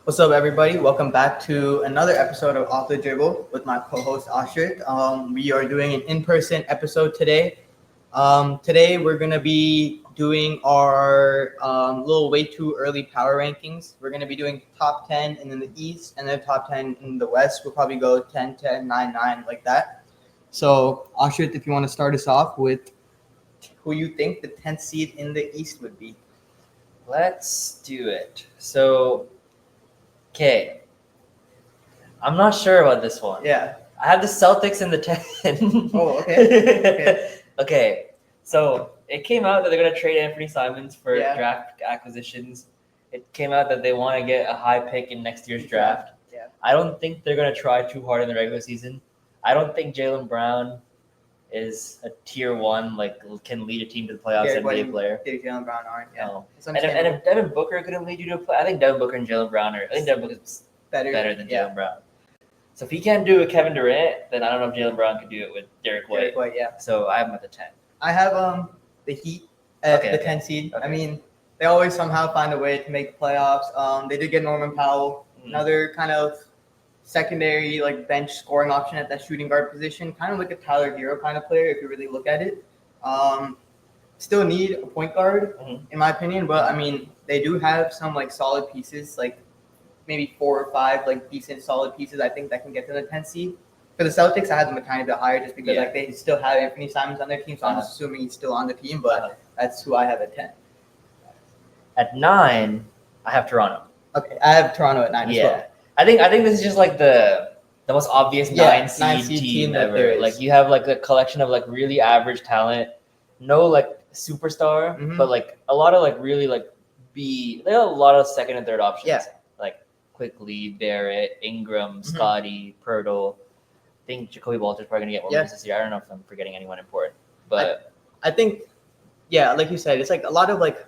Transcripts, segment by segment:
What's up, everybody? Welcome back to another episode of Off the Dribble with my co-host Aashrith. We are doing an in-person episode today. Today we're gonna be doing our little way too early power rankings. We're gonna be doing top 10 in the East and then top 10 in the West. We'll probably go 10, 10, 9, 9 like that. So Aashrith, if you want to start us off with who you think the 10th seed in the East would be. Let's do it. So, okay. I'm not sure about this one. Yeah. I have the Celtics in the 10. Oh, okay. Okay. So, it came out that they're going to trade Anthony Simons for Yeah. draft acquisitions. It came out that they want to get a high pick in next year's draft. Yeah. I don't think they're going to try too hard in the regular season. I don't think Jaylen Brown is a tier 1, like can lead a team to the playoffs NBA player. Jaylen Brown aren't. Yeah. No. And if Devin Booker couldn't lead you to a play, I think Devin Booker and Jaylen Brown are. I think Devin Booker is better than Jaylen Brown. So if he can't do it with Kevin Durant, then I don't know if Jaylen Brown could do it with Derek White. Yeah. So I have him at the 10. I have the Heat at the 10 seed. Okay. I mean, they always somehow find a way to make the playoffs. They did get Norman Powell, another kind of secondary like bench scoring option at that shooting guard position, kind of like a Tyler Hero kind of player if you really look at it. Still need a point guard in my opinion, but I mean they do have some like solid pieces, like maybe 4 or 5 like decent solid pieces. I think that can get to the 10th seed. For the Celtics, I had them a tiny bit higher just because like they still have Anthony Simons on their team, so I'm assuming he's still on the team, but that's who I have at 10. At 9, I have Toronto. Okay, I have Toronto at 9 as well. I think this is just like the most obvious 9 seed team that ever. there is. Like you have like a collection of like really average talent, no like superstar, but like a lot of like really like they have a lot of second and third options. Yeah. Like Quickly, Barrett, Ingram, Scotty, Pirtle. I think Jacoby Walter's probably gonna get more minutes this year. I don't know if I'm forgetting anyone important, but I think like you said, it's like a lot of like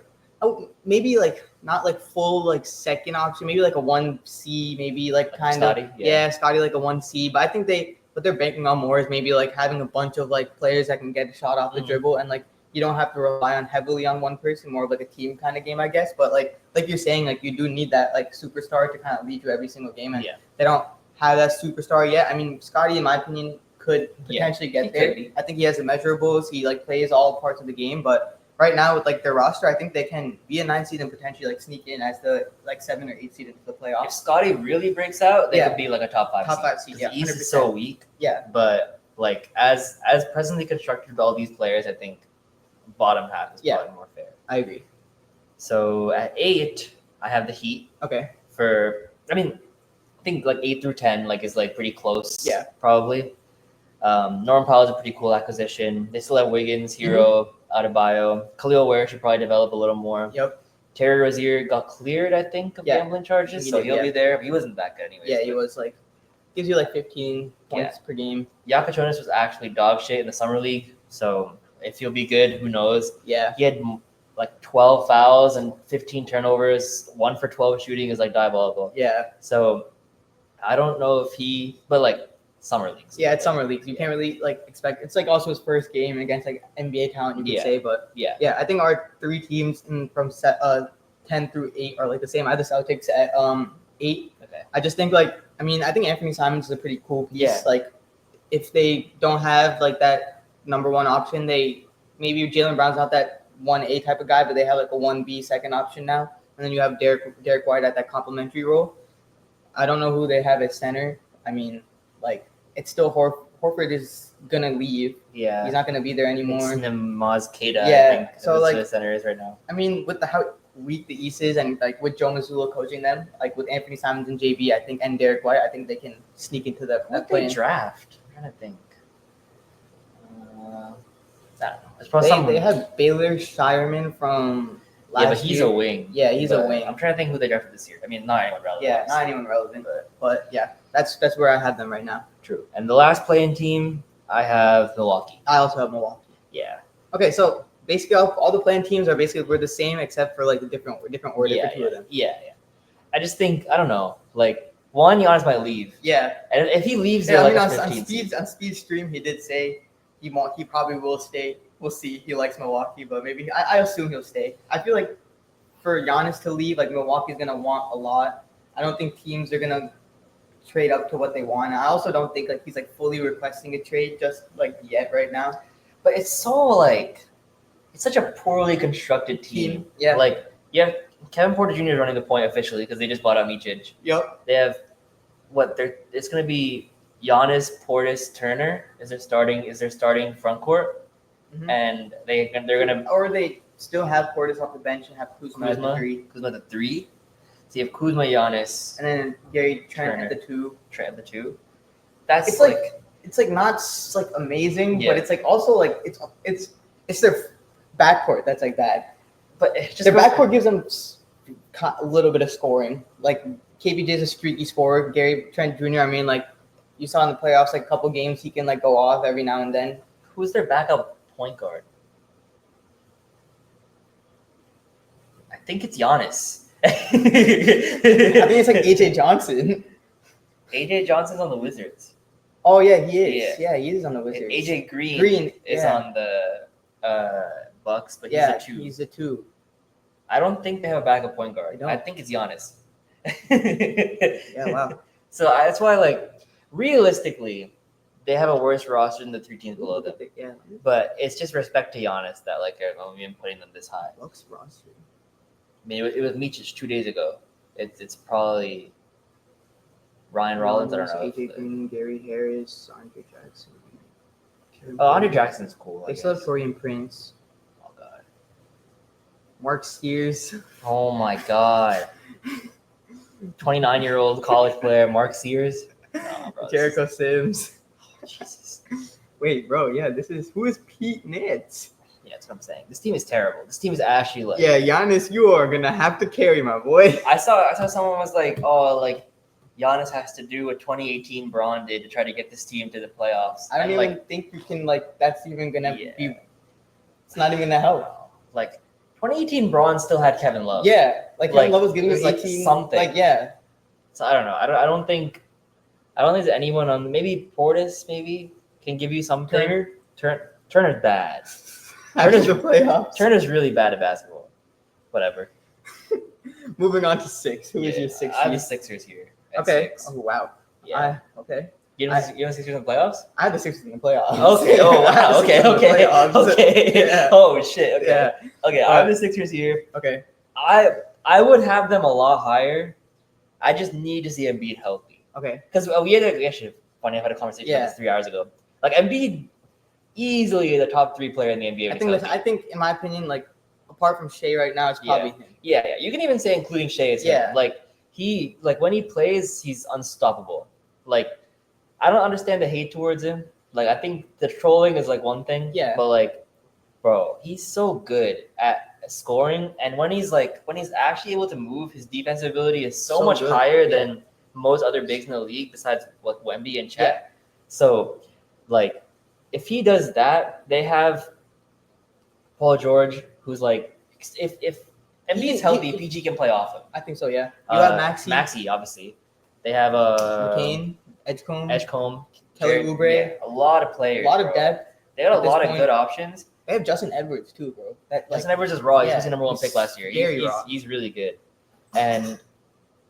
maybe like not like full like second option, maybe like a 1C, maybe like kind Scotty, of Scotty like a 1C. But I think what they're banking on more is maybe like having a bunch of like players that can get a shot off the dribble, and like you don't have to rely on heavily on one person, more of like a team kind of game, I guess. But like you're saying, like you do need that like superstar to kind of lead you every single game, and they don't have that superstar yet. I mean, Scotty, in my opinion, could potentially get there. I think he has the measurables. He like plays all parts of the game, but right now with like their roster, I think they can be a 9 seed and potentially like sneak in as the like 7 or 8 seed into the playoffs. If Scotty really breaks out, they could be like a top 5 seed. The East is so weak. Yeah. But like as presently constructed with all these players, I think bottom half is probably more fair. I agree. So at 8, I have the Heat. Okay. I think like 8 through 10 like is like pretty close. Yeah. Probably. Norman Powell is a pretty cool acquisition. They still have Wiggins, Hero, Adebayo. Khalil Ware should probably develop a little more. Yep. Terry Rozier got cleared, I think, of gambling charges, so he'll be there. He wasn't that good anyway. Yeah, he was like gives you like 15 points per game. Yakachonis was actually dog shit in the summer league, so if he'll be good, who knows? Yeah. He had like 12 fouls and 15 turnovers. 1 for 12 shooting is like diabolical. Yeah. So I don't know if but like summer leagues. Yeah, it's summer leagues. You can't really like expect. It's like also his first game against like NBA talent, you could say. But I think our 3 teams from 10 through 8 are like the same. I have the Celtics at 8. Okay. I just think I think Anthony Simons is a pretty cool piece. Yeah. Like if they don't have like that number 1 option, maybe Jaylen Brown's not that 1A type of guy, but they have like a 1B second option now. And then you have Derek White at that complementary role. I don't know who they have at center. I mean, like it's still Horford is gonna leave. Yeah, he's not gonna be there anymore. It's Maz Keita. Yeah, I think, so like the center is right now. I mean, with how weak the East is, and like with Joe Mazzulla coaching them, like with Anthony Simons and JB, I think, and Derek White, I think they can sneak into that play. Draft? I'm trying to think. I don't know. It's probably they have Baylor Shireman from last but he's year. a wing. Yeah, he's a wing. I'm trying to think who they drafted this year. I mean, not anyone relevant. Yeah, not anyone relevant, but yeah, that's where I have them right now. True. And the last playing team, I have Milwaukee. I also have Milwaukee. Yeah. Okay, so basically all the playing teams are we're the same except for like the different order for 2 of them. Yeah. I just think I don't know. Like Giannis might leave. Yeah. And if he leaves, on Speed's stream, he did say he probably will stay. We'll see. He likes Milwaukee, but maybe I assume he'll stay. I feel like for Giannis to leave, like Milwaukee's gonna want a lot. I don't think teams are gonna trade up to what they want. I also don't think like he's like fully requesting a trade just like yet right now. But it's it's such a poorly constructed team. Yeah. Like Kevin Porter Jr. is running the point officially because they just bought out Micic. Yep. They have it's gonna be Giannis, Portis, Turner is their starting front court, and they're gonna or they still have Portis off the bench and have Kuzma at the 3. Kuzma at the 3. So you have Kuzma, Giannis, and then Gary Trent at the 2. Trent at the 2. That's it's like not like amazing, but it's like also like it's their backcourt that's like bad. But it's just their backcourt gives them a little bit of scoring. Like KPJ is a streaky scorer. Gary Trent Jr. I mean, like you saw in the playoffs, like a couple games he can like go off every now and then. Who's their backup point guard? I think it's Giannis. I think it's like AJ Johnson. AJ Johnson's on the Wizards. Oh yeah, he is. Yeah, he is on the Wizards. AJ Green is on the Bucks, but he's a 2. He's a 2. I don't think they have a backup point guard. I think it's Giannis. Yeah, wow. So that's why, like, realistically, they have a worse roster than the 3 teams below them. Yeah. But it's just respect to Giannis that, like, I've been putting them this high. Bucks roster. I mean, it was Micic 2 days ago. It's probably Ryan Rollins. I don't know. AJ Green, Gary Harris, Andre Jackson. Andre Jackson's cool. They still have Torian Prince. Oh god. Mark Sears. Oh my god. 29-year-old college player Mark Sears. Oh, bro, Jericho Sims. Oh, Jesus. Wait, bro. Yeah, who is Pete Nitz? Yeah, that's what I'm saying. This team is terrible. This team is actually like. Yeah, Giannis, you are gonna have to carry my boy. I saw someone was like, oh, like Giannis has to do what 2018 Braun did to try to get this team to the playoffs. I don't even think you can like. That's even gonna be. It's not even gonna help. Like 2018 Braun still had Kevin Love. Yeah, like Kevin Love was giving us like something. Like yeah. So I don't know. I don't think there's anyone on. Maybe Portis can give you something. Turner's bad. Turner's the playoffs. Turner's really bad at basketball. Whatever. Moving on to 6. Who is your 6? I have the Sixers here. Okay. 6. Oh wow. Yeah. Okay. You have the Sixers in the playoffs? I have the Sixers in the playoffs. Okay. Oh wow. Okay. Yeah. Oh shit. Okay. Yeah. Okay. I have the Sixers here. Okay. I would have them a lot higher. I just need to see Embiid healthy. Okay. Because we had funny. I had a conversation about this 3 hours ago. Like Embiid, easily the top 3 player in the NBA. I think, in my opinion, like apart from Shea right now, it's probably him. Yeah. You can even say including Shea is him. Like when he plays, he's unstoppable. Like I don't understand the hate towards him. Like I think the trolling is like one thing. Yeah. But like, bro, he's so good at scoring, and when he's actually able to move, his defensive ability is so much higher than most other bigs in the league besides like Wemby and Chet. Yeah. So, like, if he does that, they have Paul George, who's like, if Embiid's healthy, PG can play off him. I think so. Yeah. You have Maxey, obviously. They have McCain, Edgecombe, Kelly Oubre. A lot of players. A lot of depth. They got a lot of good options. They have Justin Edwards too, bro. Justin Edwards is raw. He was the number 1 pick last year. Raw. He's really good, and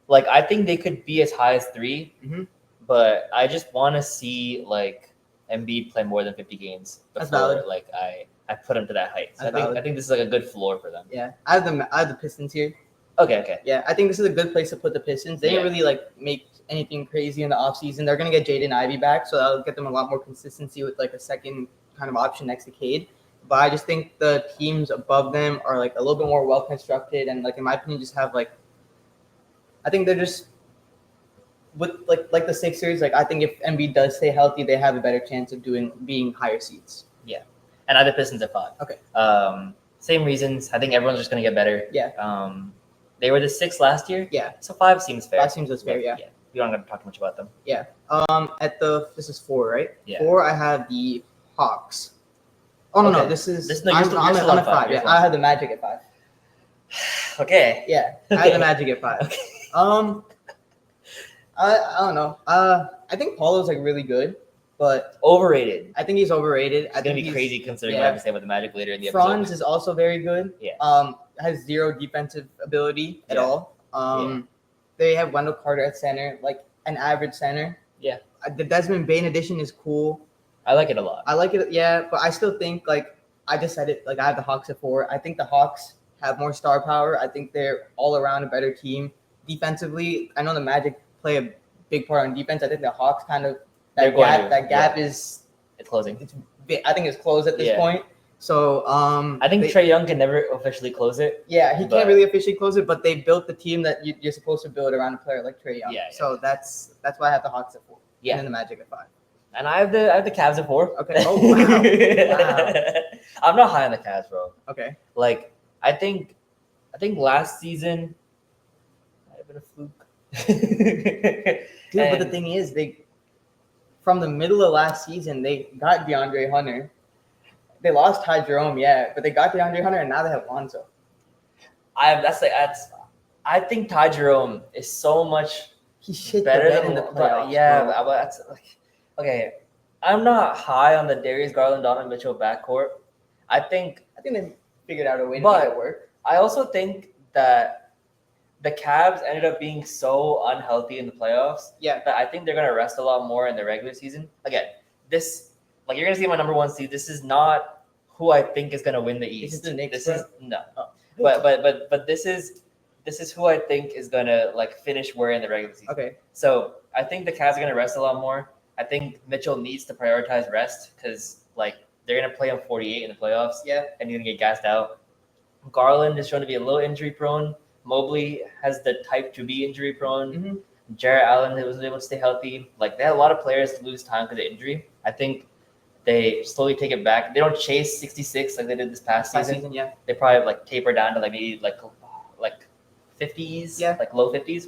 like I think they could be as high as 3. Mm-hmm. But I just want to see like Embiid play more than 50 games before like I put him to that height. So I think this is like a good floor for them. Yeah, I have the Pistons here. Okay. Yeah, I think this is a good place to put the Pistons. They didn't really like make anything crazy in the offseason. They're gonna get Jaden Ivey back, so that'll get them a lot more consistency with like a second kind of option next to Cade. But I just think the teams above them are like a little bit more well constructed, and like in my opinion, just have like I think they're just with like the Sixers. Like I think if Embiid does stay healthy, they have a better chance of being higher seeds. Yeah, and I have the Pistons at 5. Okay. Same reasons. I think everyone's just gonna get better. Yeah. They were the 6th last year. Yeah. So 5 seems fair. 5 seems fair. Yeah. We don't have to talk too much about them. Yeah. This is 4, right? Yeah. 4. I have the Hawks. Oh no, no, this is. I'm at 5. Yeah, I have the Magic at 5. Okay. Yeah, I have the Magic at 5. Okay. I don't know. I think Paulo's like really good, but overrated. I think he's overrated. It's gonna be crazy considering what I have to say about the Magic later in the episode. Franz is also very good. Yeah. Has 0 defensive ability at all. they have Wendell Carter at center, like an average center. Yeah. The Desmond Bane addition is cool. I like it a lot. I like it, yeah, but I still think, like I just said it, like I have the Hawks at 4. I think the Hawks have more star power. I think they're all around a better team. Defensively, I know the Magic play a big part on defense. I think the Hawks kind of that gap is it's closing. I think it's closed at this point. So I think Trae Young can never officially close it. Yeah, he can't really officially close it, but they built the team that you're supposed to build around a player like Trae Young. Yeah. So that's why I have the Hawks at 4. Yeah. And then the Magic at 5. And I have the Cavs at 4. Okay. Oh wow. I'm not high on the Cavs, bro. Okay. Like I think last season might have been a fluke. Dude, but the thing is, they from the middle of last season they got DeAndre Hunter. They lost Ty Jerome, but they got DeAndre Hunter, and now they have Lonzo. I think Ty Jerome is so much better than the playoffs. But that's like okay. I'm not high on the Darius Garland, Donovan Mitchell backcourt. I think they figured out a way to make it work. I also think that the Cavs ended up being so unhealthy in the playoffs. Yeah. That I think they're gonna rest a lot more in the regular season. Again, you're gonna see my number 1 seed. This is not who I think is gonna win the East. This is the Knicks. No. Oh. But this is who I think is gonna finish where in the regular season. Okay. So I think the Cavs are gonna rest a lot more. I think Mitchell needs to prioritize rest because they're gonna play on 48 in the playoffs. Yeah. And he's gonna get gassed out. Garland is shown to be a little injury prone. Mobley has the type to be injury prone. Mm-hmm. Jarrett Allen was able to stay healthy. They had a lot of players lose time because of injury. I think they slowly take it back. They don't chase 66 like they did this past season. Yeah. They probably taper down to maybe 50s, low 50s,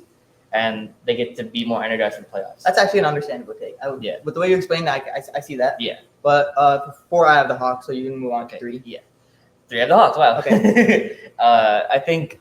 and they get to be more energized for the playoffs. That's actually an understandable take. With the way you explained that, I see that. Yeah. But for 4, I have the Hawks, so you can move on to 3. Yeah. 3 have the Hawks. Wow. Okay. I think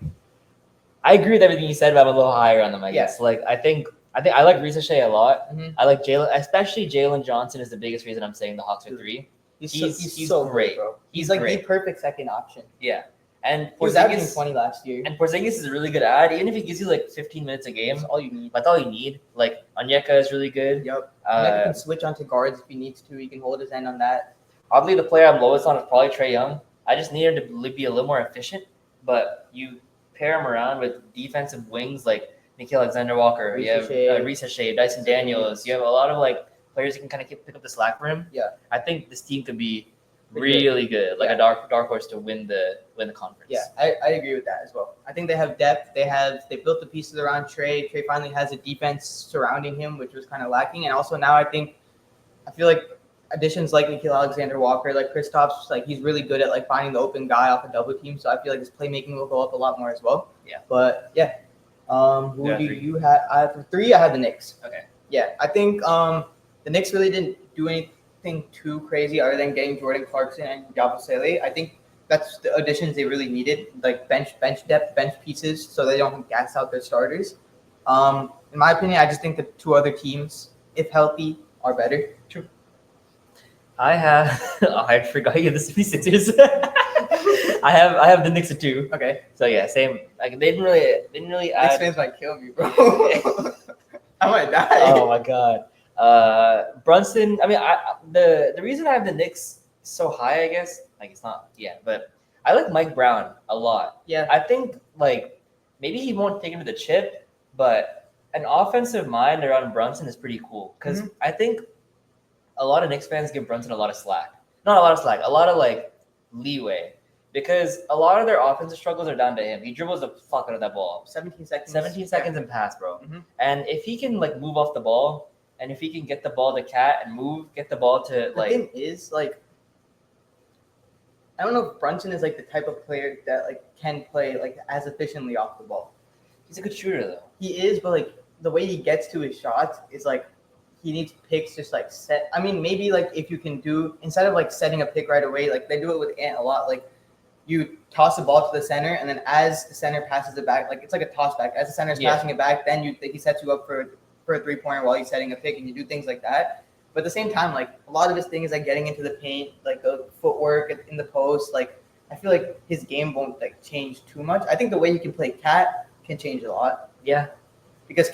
I agree with everything you said, but I'm a little higher on them. I guess. I think I like Risa Shea a lot. Mm-hmm. I like Jalen, especially Jalen Johnson is the biggest reason I'm saying the Hawks are 3. He's so great, bro. He's great. The perfect second option. Yeah. And he was averaging 20 last year. And Porzingis is a really good ad. Even if he gives you 15 minutes a game, that's all you need. That's all you need. Onyeka is really good. Yep. Onyeka can switch onto guards if he needs to. He can hold his end on that. Oddly, the player I'm lowest on is probably Trae Young. I just need him to be a little more efficient. But you pair him around with defensive wings like Nickeil Alexander-Walker. You have Risa Shea, Dyson Daniels. You have a lot of players who can kind of pick up the slack for him. Yeah. I think this team could be really good, a dark horse to win the conference. Yeah, I agree with that as well. I think they have depth. They built the pieces around Trae. Trae finally has a defense surrounding him, which was kind of lacking. And also now I feel like additions like Nickeil Alexander-Walker, Kristaps, he's really good at finding the open guy off a double team. So I feel like his playmaking will go up a lot more as well. Yeah. But yeah, who do you have? I have 3. I have the Knicks. Okay. Yeah, I think the Knicks really didn't do anything too crazy other than getting Jordan Clarkson and Yabusele. I think that's the additions they really needed, bench depth, bench pieces, so they don't gas out their starters. In my opinion, I just think the 2 other teams, if healthy, are better. True. I forgot you had the 76ers. I have the Knicks at 2. Okay. So yeah, same. They didn't really add. Knicks fans might kill me, bro. I might die. Oh my god. Brunson. I mean, the reason I have the Knicks so high, I guess, it's not. Yeah, but I like Mike Brown a lot. Yeah. I think maybe he won't take him to the chip, but an offensive mind around Brunson is pretty cool because I think a lot of Knicks fans give Brunson a lot of slack. Not a lot of slack, a lot of leeway. Because a lot of their offensive struggles are down to him. He dribbles the fuck out of that ball. 17 seconds and pass, bro. Mm-hmm. And if he can move off the ball, and if he can get the ball to Cat and get the ball to the thing is I don't know if Brunson is the type of player that can play as efficiently off the ball. He's a good shooter though. He is, but the way he gets to his shots is he needs picks just set. I mean, maybe if you can do instead of setting a pick right away, they do it with Ant a lot. You toss the ball to the center, and then as the center passes it back, it's a toss back. As the center is passing it back, then he sets you up for a 3-pointer while he's setting a pick, and you do things like that. But at the same time, a lot of his thing is getting into the paint, the footwork in the post. I feel his game won't change too much. I think the way he can play Cat can change a lot. Yeah. because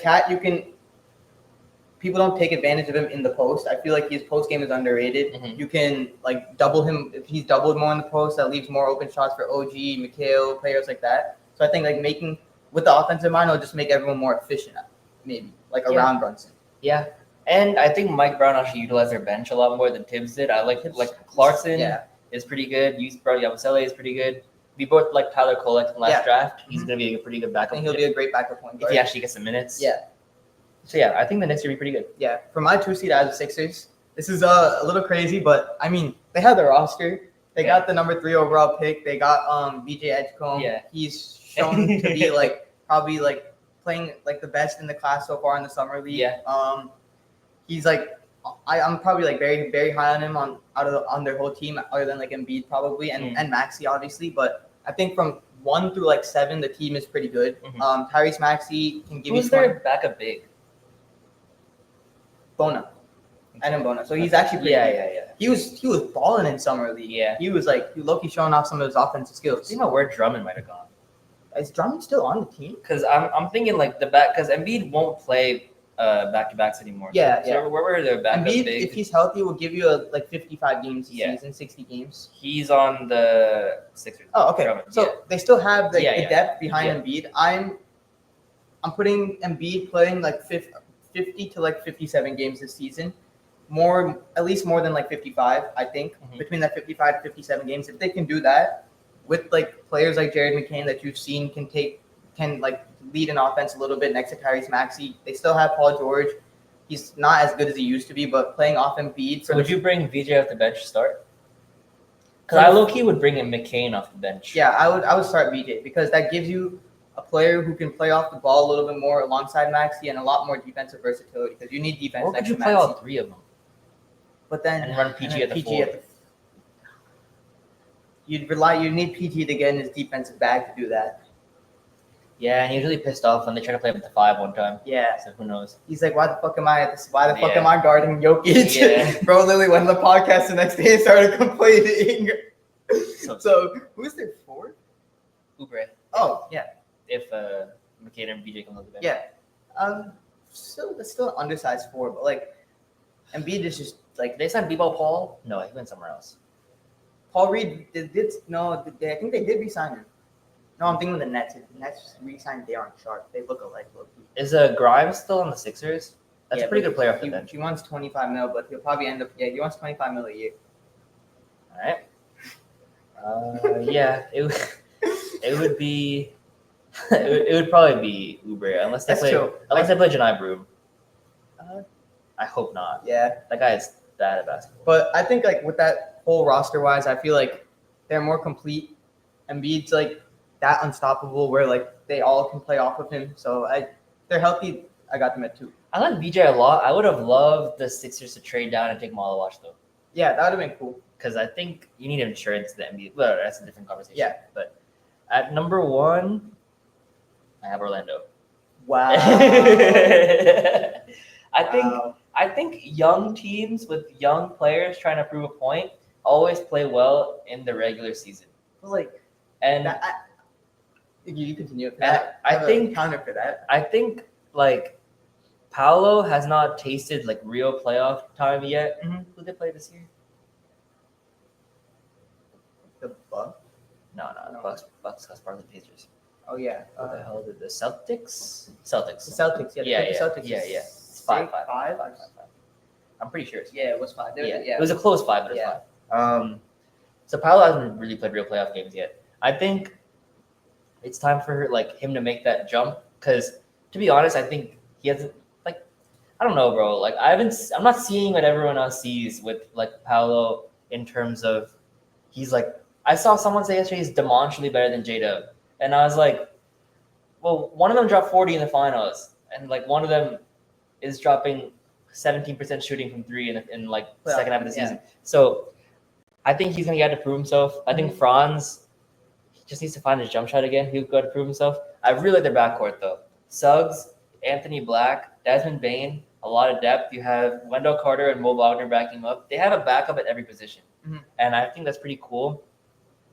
people don't take advantage of him in the post. I feel like his post game is underrated. Mhm. You can like double him if he's doubled more in the post. That leaves more open shots for OG, Mikhail, players like that. So I think like making with the offensive mind, it'll just make everyone more efficient. Maybe like around Brunson. Yeah, and I think Mike Brown actually utilized their bench a lot more than Tibbs did. I like Clarkson is pretty good. Yabusele is pretty good. We both like Tyler Kolek from last draft. He's gonna be a pretty good backup. I think he'll be a great backup point guard if he actually gets some minutes. Yeah. So yeah, I think the Knicks will be pretty good. Yeah, for my 2 seed, I have the Sixers. This is a little crazy, but I mean they have the roster. They got the number 3 overall pick. They got BJ Edgecombe. Yeah. He's shown to be like probably like playing like the best in the class so far in the summer league. Yeah. He's like I'm probably like very very high on him on their whole team other than like Embiid probably and Maxey obviously, but I think from 1 through like 7 the team is pretty good. Tyrese Maxey can give Who's you their backup big? Bona. Adam Bona. So he's actually pretty good. He was balling in summer league. Yeah. He was like low-key showing off some of his offensive skills. You know where Drummond might have gone. Is Drummond still on the team? Because I'm thinking like because Embiid won't play back-to-backs anymore. So where were their backup Embiid, big? if he's healthy, will give you like 55 games a season, 60 games. He's on the Sixers. Oh, okay. Drummond. So they still have the depth behind Yeah. Embiid. I'm putting Embiid playing like 50 to like 57 games this season. At least more than like 55, I think. Between that 55 to 57 games. If they can do that with like players like Jared McCain that you've seen can like lead an offense a little bit next to Tyrese Maxey. They still have Paul George. He's not as good as he used to be, but playing off Embiid. So would you bring VJ off the bench to start? Because I low-key would bring in McCain off the bench. Yeah, I would start VJ because that gives you a player who can play off the ball a little bit more alongside Maxey and a lot more defensive versatility because you need defense. Or could you play all 3 of them? But then and run PG at the 4. You need PG to get in his defensive bag to do that. Yeah, and he was really pissed off when they tried to play him at the 5 one time. Yeah. So who knows? He's like, why the fuck am I guarding Jokic? Yeah. Bro, literally went on the podcast the next day and started complaining. So who's their 4th? Oubre. Oh, yeah. If McCain and BJ come off the bench. Yeah. That's still an undersized 4, but like Embiid is just like they signed B-Ball Paul? No, he went somewhere else. Paul Reed I think they did re-sign him. No, I'm thinking of the Nets. The Nets re-signed Darren Sharp. They look alike, low-key. Is Grimes still on the Sixers? That's a pretty good player off the bench. He wants 25 mil, but he'll probably end up. Yeah, he wants 25 mil a year. All right. Yeah, it would be. It would probably be Oubre unless they play Janai Broom. I hope not. Yeah, that guy is bad at basketball. But I think like with that whole roster wise, I feel like they're more complete. Embiid's like that unstoppable where like they all can play off of him. So they're healthy. I got them at 2. I like BJ a lot. I would have loved the Sixers to trade down and take Malawash though. Yeah, that would have been cool. Because I think you need insurance to the NBA. Well, that's a different conversation. Yeah. But at number 1, I have Orlando. Wow. I think young teams with young players trying to prove a point always play well in the regular season. You continue. I think counter for that. I think like Paolo has not tasted like real playoff time yet. Mm-hmm. Who did they play this year? The Bucks? No. Bucks has part of the Pacers. Oh yeah. What the hell did the Celtics? The Celtics. Yeah. The Celtics. Yeah. It's 5. I'm pretty sure. Yeah, it was 5. It was a close 5, but it was 5. So Paolo hasn't really played real playoff games yet. I think it's time for like him to make that jump because, to be honest, I think he hasn't. Like, I don't know, bro. Like, I'm not seeing what everyone else sees with like Paolo in terms of he's like. I saw someone say yesterday he's demonstrably better than J-Dub, and I was like, well, one of them dropped 40 in the finals, and like one of them is dropping 17% shooting from 3 in like the second half of the season. So I think he's gonna get to prove himself. I think Franz just needs to find his jump shot again. He'll go to prove himself. I really like their backcourt though. Suggs, Anthony Black, Desmond Bane, a lot of depth. You have Wendell Carter and Mo Wagner backing him up. They have a backup at every position, and I think that's pretty cool.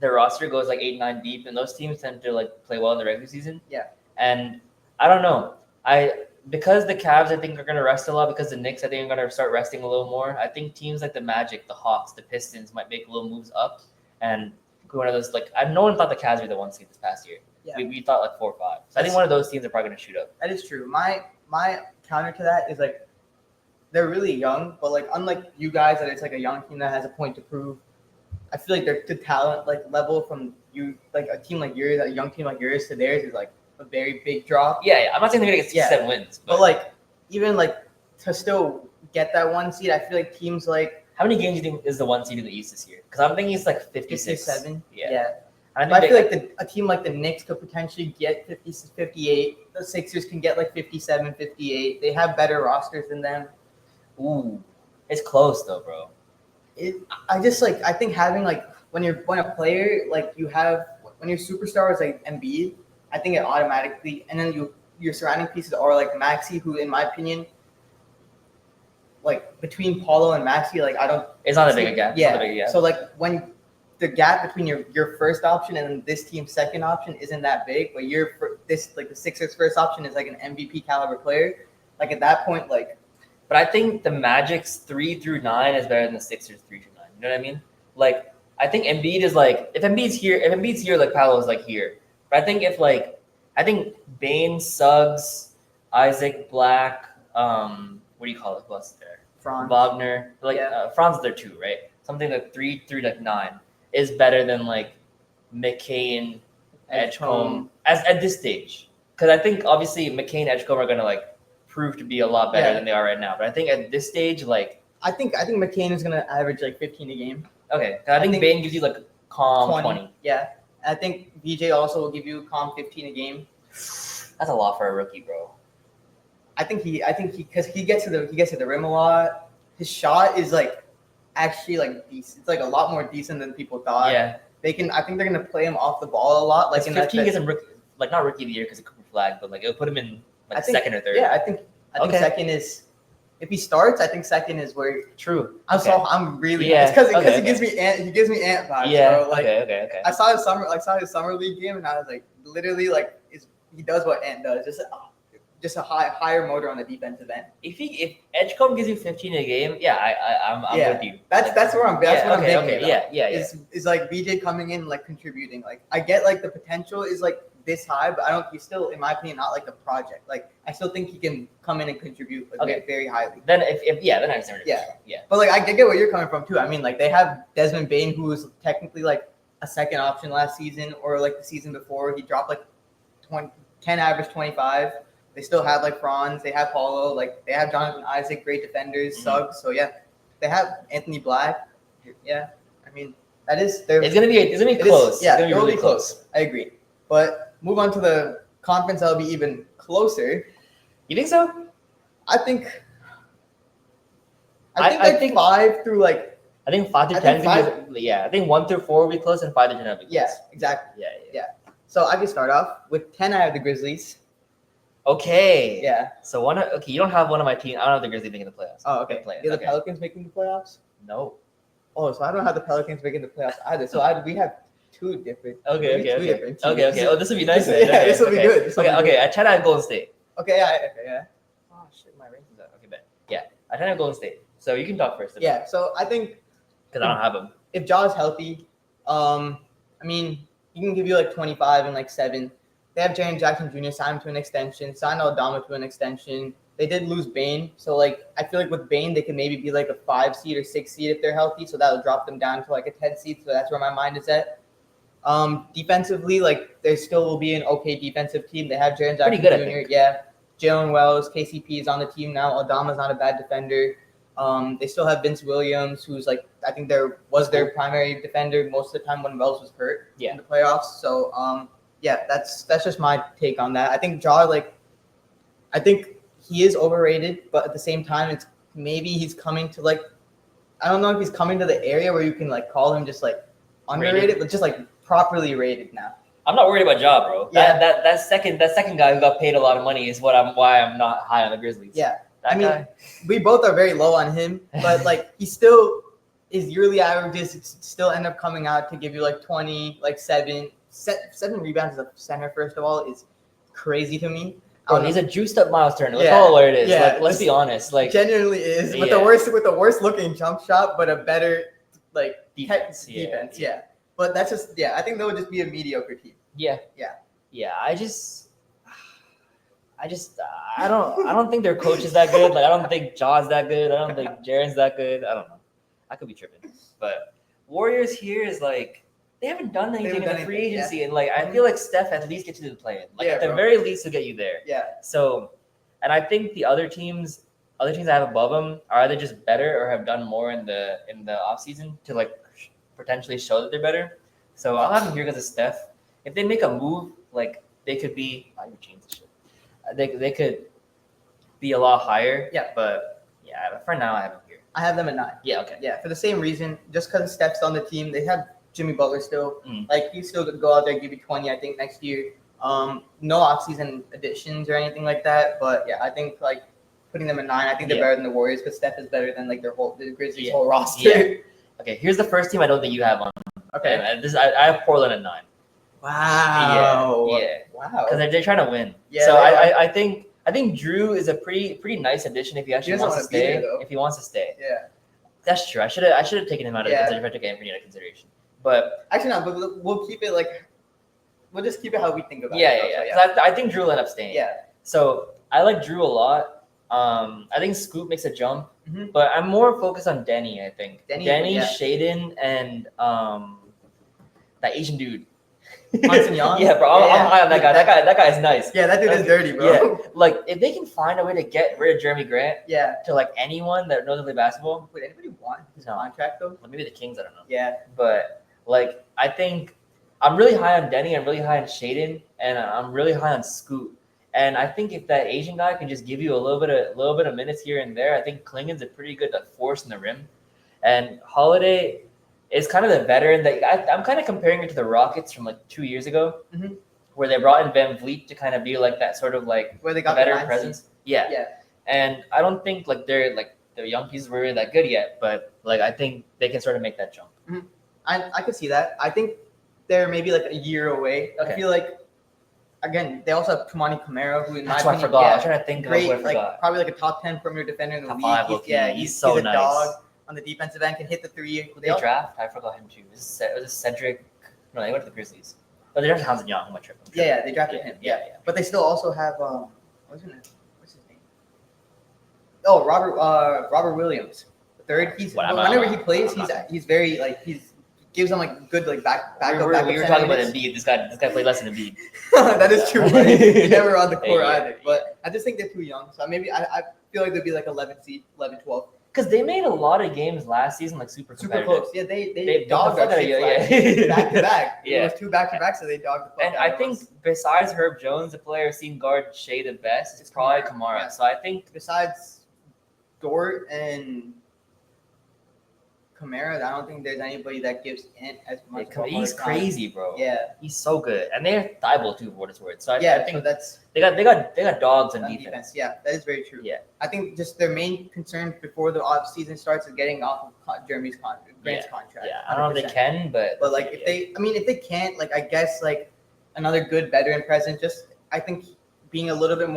Their roster goes like 8-9 deep, and those teams tend to like play well in the regular season. Yeah, and I don't know. because the Cavs I think are gonna rest a lot, because the Knicks I think are gonna start resting a little more. I think teams like the Magic, the Hawks, the Pistons might make little moves up, and one of those no one thought the Cavs were the 1 seed this past year. Yeah. We thought like 4 or 5. So I think one of those teams are probably gonna shoot up. That is true. My counter to that is like they're really young, but like unlike you guys, that it's like a young team that has a point to prove. I feel like their talent like level from you, like a team like yours, a young team like yours to theirs is like a very big drop. Yeah. I'm not saying they're gonna get 7 wins, but like even like to still get that 1 seed, I feel like teams like how many games do you think is the 1 seed in the East this year? Because I'm thinking it's like 56. 57. Yeah. I feel like a team like the Knicks could potentially get 50, 58. The Sixers can get like 57, 58. They have better rosters than them. Ooh, it's close though, bro. I think having like when a player like you have when your superstar is like Embiid, I think it automatically, and then your surrounding pieces are like Maxey, who in my opinion, like between Paulo and Maxey, like I don't. It's not a big gap. Yeah. So like when the gap between your first option and this team's second option isn't that big, but the Sixers' first option is like an MVP caliber player. Like at that point, like. But I think the Magic's 3 through 9 is better than the Sixers 3 through 9. You know what I mean? Like I think Embiid is like if Embiid's here, like Paolo's like here. But I think Bane, Suggs, Isaac, Black, what do you call it? Who else is there? Franz. Wagner. Franz is there too, right? Something like 3 through like 9 is better than like McCain, Edgecombe at this stage. Because I think obviously McCain, Edgecombe are gonna like prove to be a lot better than they are right now. But I think at this stage, like I think McCain is gonna average like 15 a game. Okay, I think Bane gives you like calm 20. Yeah, I think VJ also will give you calm 15 a game. That's a lot for a rookie, bro. I think he because he gets to the rim a lot. His shot is like actually like decent. It's like a lot more decent than people thought. Yeah, I think they're gonna play him off the ball a lot. Like in 15 gets him not rookie of the year because it could be flagged, but like it'll put him in like second or third. Yeah, I think second is. If he starts, I think second is where. True. I'm really. Yeah. It's because he gives me Ant vibes. Yeah. Bro. Like, okay. I saw his summer league game, and I was like, literally, like, he does what Ant does, just a higher motor on the defensive end. If Edgecombe gives you 15 a game, I'm with you. That's where I'm. That's what I'm thinking. Yeah. Is like BJ coming in like contributing. Like I get like the potential is like this high, but he's still, in my opinion, not like a project. Like I still think he can come in and contribute very highly. Then then I understand. Yeah. But like I get where you're coming from too. I mean, like they have Desmond Bane, who was technically like a second option last season, or like the season before he dropped like 10 average 25. They still have like Franz, they have Paulo, like they have Jonathan Isaac, great defenders, Suggs. So yeah, they have Anthony Black. Yeah, I mean it's gonna be close. It'll be close. I agree. But move on to the conference that'll be even closer. You think so? I think 5 through like. I think 5 to 10. I think 1 through 4 will be close, and 5 to 10 will be close. Yeah, exactly. Yeah. So I can start off with 10. I have the Grizzlies. Okay. Yeah. So you don't have one of my team. I don't have the Grizzlies making the playoffs. Oh, okay. The Pelicans making the playoffs? No. Oh, so I don't have the Pelicans making the playoffs either. So we have two different. Okay. Teams. Okay. Oh, this will be nice. This will be good. Okay. I try to have Golden State. Okay. Yeah. Oh shit, my rankings up. Okay, bet. Yeah, I try to have Golden State. So you can talk first. Yeah. So I think because I don't have them. If Ja is healthy, I mean, he can give you like 25 and like 7. They have Jaren Jackson Jr. signed to an extension, signed Aldama to an extension. They did lose Bane, so like I feel like with Bane they could maybe be like a 5 seed or 6 seed if they're healthy. So that would drop them down to like a 10 seed. So that's where my mind is at. Defensively, like there still will be an okay defensive team. They have Jaren Jackson Jr. Yeah, Jalen Wells, KCP is on the team now. Aldama's not a bad defender. They still have Vince Williams, who's like I think was their primary defender most of the time when Wells was hurt in the playoffs. So yeah, that's just my take on that. I think I think he is overrated, but at the same time, it's maybe he's coming to like, I don't know if he's coming to the area where you can like call him just like underrated, but just like properly rated now. I'm not worried about Ja, bro. Yeah. That second guy who got paid a lot of money is why I'm not high on the Grizzlies. Yeah, we both are very low on him, but like he still his yearly averages still end up coming out to give you like 20, like 7 rebounds as a center. First of all, is crazy to me. Bro, he's a juiced up Miles Turner. Let's Yeah. call it what it is. Yeah, Like, let's be honest. Like, genuinely is with Yeah. the worst looking jump shot, but a better like defense. defense. Yeah. But that's just I think that would just be a mediocre team. Yeah. Yeah. Yeah. I don't think their coach is that good. Like, I don't think Jaw's that good. I don't think Jaren's that good. I don't know. I could be tripping. But Warriors here is like they haven't done anything in the free agency, and like I feel like Steph at least gets you to the play-in. Like at the very least, he'll get you there. Yeah. So, and I think the other teams I have above them are either just better or have done more in the offseason to like potentially show that they're better. So I'll have them here because of Steph. If they make a move, like they could be. I would change the shit. They could be a lot higher. Yeah. But yeah, for now I have them here. I have them at 9. Yeah. Okay. Yeah, for the same reason. Just because Steph's on the team, they have Jimmy Butler still. Like he's still gonna go out there and give you 20, I think, next year. No offseason additions or anything like that. But yeah, I think like putting them at 9, I think they're better than the Warriors because Steph is better than like the Grizzlies' whole roster. Yeah. Okay, here's the first team I don't think you have on. Okay. And I have Portland at 9. Wow. Yeah. Wow. Because they're trying to win. Yeah. So I think Drew is a pretty nice addition if he actually wants to stay. There, if he wants to stay. Yeah. That's true. I should have taken him out of consideration if I took Anthony into consideration. But actually not, but we'll keep it like we'll just keep it how we think about it. Yeah. So I think Drew will end up staying. Yeah. So I like Drew a lot. I think Scoop makes a jump, but I'm more focused on Denny. I think Denny, Shaden, and that Asian dude. Hansen Young? Yeah, bro. I'm high on that guy. That guy is nice. Yeah, that dude is dirty, bro. Yeah. Like if they can find a way to get rid of Jeremy Grant. Yeah. To like anyone that knows how to play basketball. Would anybody want his contract though? Well, maybe the Kings. I don't know. Yeah. But like I think I'm really high on Denny. I'm really high on Shaden, and I'm really high on Scoot. And I think if that Asian guy can just give you a little bit of minutes here and there, I think Klingon's a pretty good force in the rim. And Holiday is kind of the veteran that I'm kind of comparing it to the Rockets from like 2 years ago, where they brought in Van Vliet to kind of be like that sort of like where they got veteran presence. Yeah. And I don't think like they're like the young pieces were really that good yet, but like I think they can sort of make that jump. I could see that. I think they're maybe like a year away. Okay. I feel like again they also have Tumani Kamara, who in my opinion, I forgot. I was trying to think of what I forgot. Like probably like a top 10 perimeter defender in the league. He's so a nice. Dog on the defensive end, can hit the three. They draft? I forgot him too. Was it Cedric? No, they went to the Grizzlies. But they drafted Hansen Young. I'm tripping. Yeah, they drafted him. Yeah. But they still also have what's his name? Oh, Robert Williams, the third. Whenever he plays, he's very like he gives them like good like back. We were talking about Embiid. This guy played less than Embiid. That is true. Right? He's never on the court either. But I just think they're too young. So maybe I feel like they'll be like 11 seed, 11, 12. Because they made a lot of games last season like super close. Yeah, they dogged the fuck out of you. Back to back. Yeah. It was 2 back to back, so they dogged the fuck and out I think besides Herb Jones, the player I've seen guard Shea the best, it's probably Kamara. Yeah. So I think besides Dort and Kamara, I don't think there's anybody that gives Ant as much. He's crazy, bro. Yeah, he's so good, and they're Thibault too, for what it's worth. So I think so that's they got dogs on defense. Yeah, that is very true. Yeah, I think just their main concern before the off season starts is getting off of Jeremy's contract, Grant's contract. Yeah, I don't know if they can, but like if they can't, like I guess like another good veteran presence. Just I think being a little bit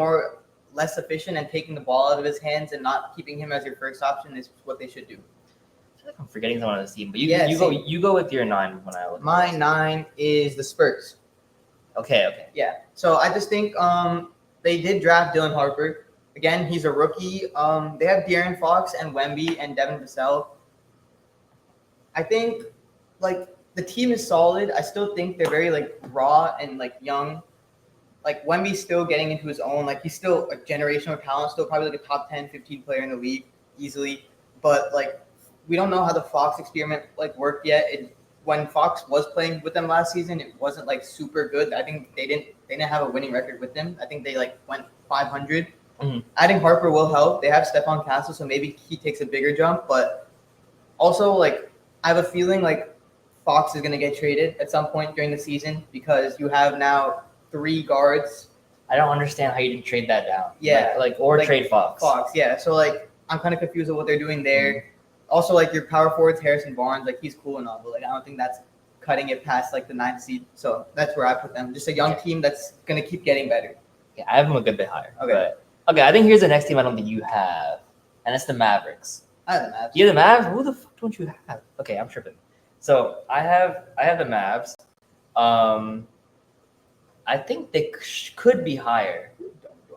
less efficient and taking the ball out of his hands and not keeping him as your first option is what they should do. I feel like I'm forgetting someone on this team, but you go with your 9 when I look. My 9 is the Spurs. Okay. Yeah. So I just think they did draft Dylan Harper. Again, he's a rookie. They have De'Aaron Fox and Wemby and Devin Vassell. I think like the team is solid. I still think they're very like raw and like young. Like Wemby's still getting into his own. Like he's still a generational talent, still probably like a top 10, 15 player in the league easily. But like we don't know how the Fox experiment like worked yet. When Fox was playing with them last season, it wasn't like super good. I think they didn't have a winning record with them. I think they like went 500. Adding Harper will help. They have Stephon Castle, so maybe he takes a bigger jump. But also, like I have a feeling like Fox is gonna get traded at some point during the season because you have now 3 guards. I don't understand how you didn't trade that down. Yeah, or trade Fox. Yeah. So like I'm kind of confused with what they're doing there. Also, like your power forwards, Harrison Barnes, like he's cool and all, but like I don't think that's cutting it past like the 9th seed. So that's where I put them. Just a young team that's gonna keep getting better. Yeah, I have him a good bit higher. Okay. But, okay, I think here's the next team I don't think you have, and it's the Mavericks. I have the Mavs. You have the Mavs? Who the fuck don't you have? Okay, I'm tripping. So I have the Mavs. I think they could be higher.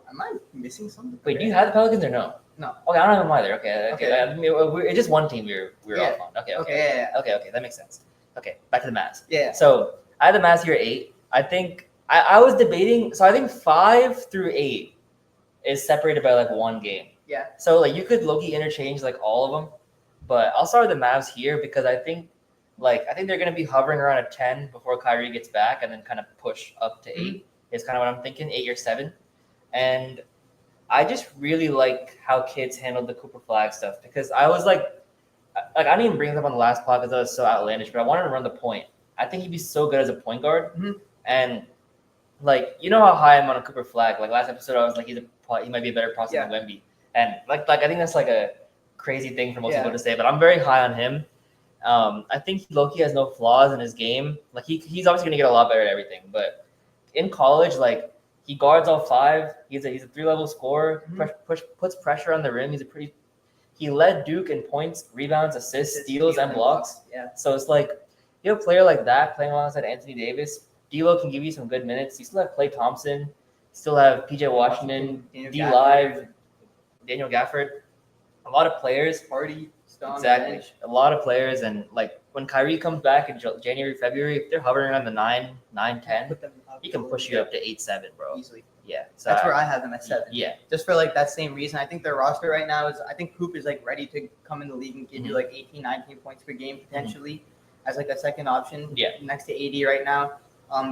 Am I missing something? Wait, do you have the Pelicans or no? No. Okay, I don't have them either. Okay. Okay. It's just one team we're Yeah. off on. Okay. Okay. Yeah. Okay, that makes sense. Okay, back to the Mavs. Yeah. So I have the Mavs here at 8. I think I was debating. So I think 5 through 8 is separated by like one game. Yeah. So like you could low-key interchange like all of them, but I'll start with the Mavs here because I think they're gonna be hovering around a 10 before Kyrie gets back, and then kind of push up to 8. Is kind of what I'm thinking, 8 or 7, and I just really like how kids handled the Cooper Flag stuff because I was like I didn't even bring it up on the last pod because that was so outlandish, but I wanted to run the point. I think he'd be so good as a point guard, and like you know how high I'm on a Cooper Flag. Like last episode, I was like he might be a better prospect than Wemby, and like I think that's like a crazy thing for most people to say, but I'm very high on him. I think Loki has no flaws in his game. Like he's obviously gonna get a lot better at everything, but in college, like he guards all 5. He's a 3-level scorer. Puts pressure on the rim. He led Duke in points, rebounds, assists, steals, and blocks. Yeah. So it's like you have a player like that playing alongside Anthony Davis. D'Lo can give you some good minutes. You still have Klay Thompson. You still have PJ Washington, D Live, Daniel Gafford. A lot of players. Party. Exactly. A lot of players, and like when Kyrie comes back in January, February, if they're hovering around the 9, 10, he can push you up to 8, 7, bro. Easily. Yeah. So that's where I have them at 7. Yeah. Just for like that same reason. I think their roster right now is. I think Hoop is like ready to come in the league and give you like 18, 19 points per game potentially as like a second option. Yeah. Next to AD right now.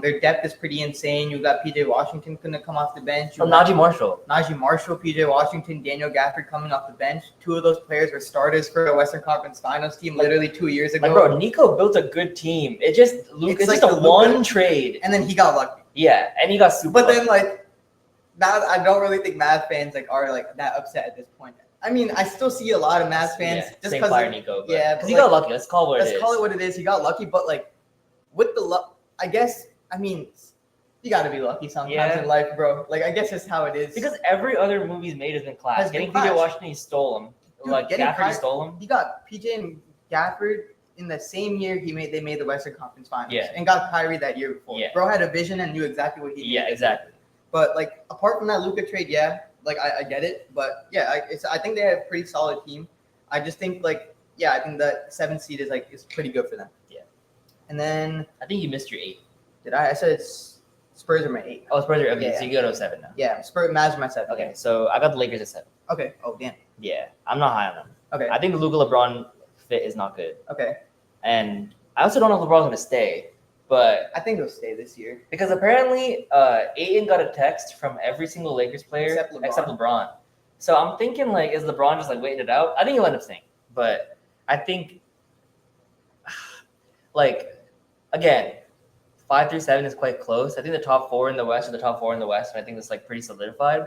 Their depth is pretty insane. You got PJ Washington going to come off the bench. Najee Marshall, PJ Washington, Daniel Gafford coming off the bench. 2 of those players were starters for a Western Conference Finals team literally 2 years ago. Like, bro, Nico built a good team. It's just like a one trade, and then he got lucky. Yeah, and he got super. But lucky. then like now, I don't really think Mavs fans like are like that upset at this point. I mean, I still see a lot of Mavs fans just because fire Nico. Because he like, got lucky. Let's call it what it is. He got lucky, but like with the luck, I guess. I mean, you got to be lucky sometimes in life, bro. Like I guess that's how it is. Because every other movie he's made has been class. Getting PJ Washington, he stole him. Dude, like Gafford, he stole him. He got PJ and Gafford in the same year they made the Western Conference Finals. Yeah. And got Kyrie that year before. Yeah. Bro had a vision and knew exactly what he needed. Yeah, exactly. But like apart from that Luka trade, like I get it. But yeah, I think they have a pretty solid team. I just think I think the 7th seed is pretty good for them. Yeah. And then I think you missed your 8. Did I? I said Spurs are my 8. Oh, Spurs are okay. So you go to 7 now. Yeah, Mavs are my 7. Okay, so I got the Lakers at 7. Okay. Oh damn. Yeah, I'm not high on them. Okay. I think the Luka LeBron fit is not good. Okay. And I also don't know if LeBron's gonna stay, but I think he'll stay this year because apparently Ayton got a text from every single Lakers player except LeBron. So I'm thinking like, is LeBron just like waiting it out? I think he'll end up staying, but I think like again, 5 through 7 is quite close. I think the top 4 in the West are the top 4 in the West, and I think that's like pretty solidified.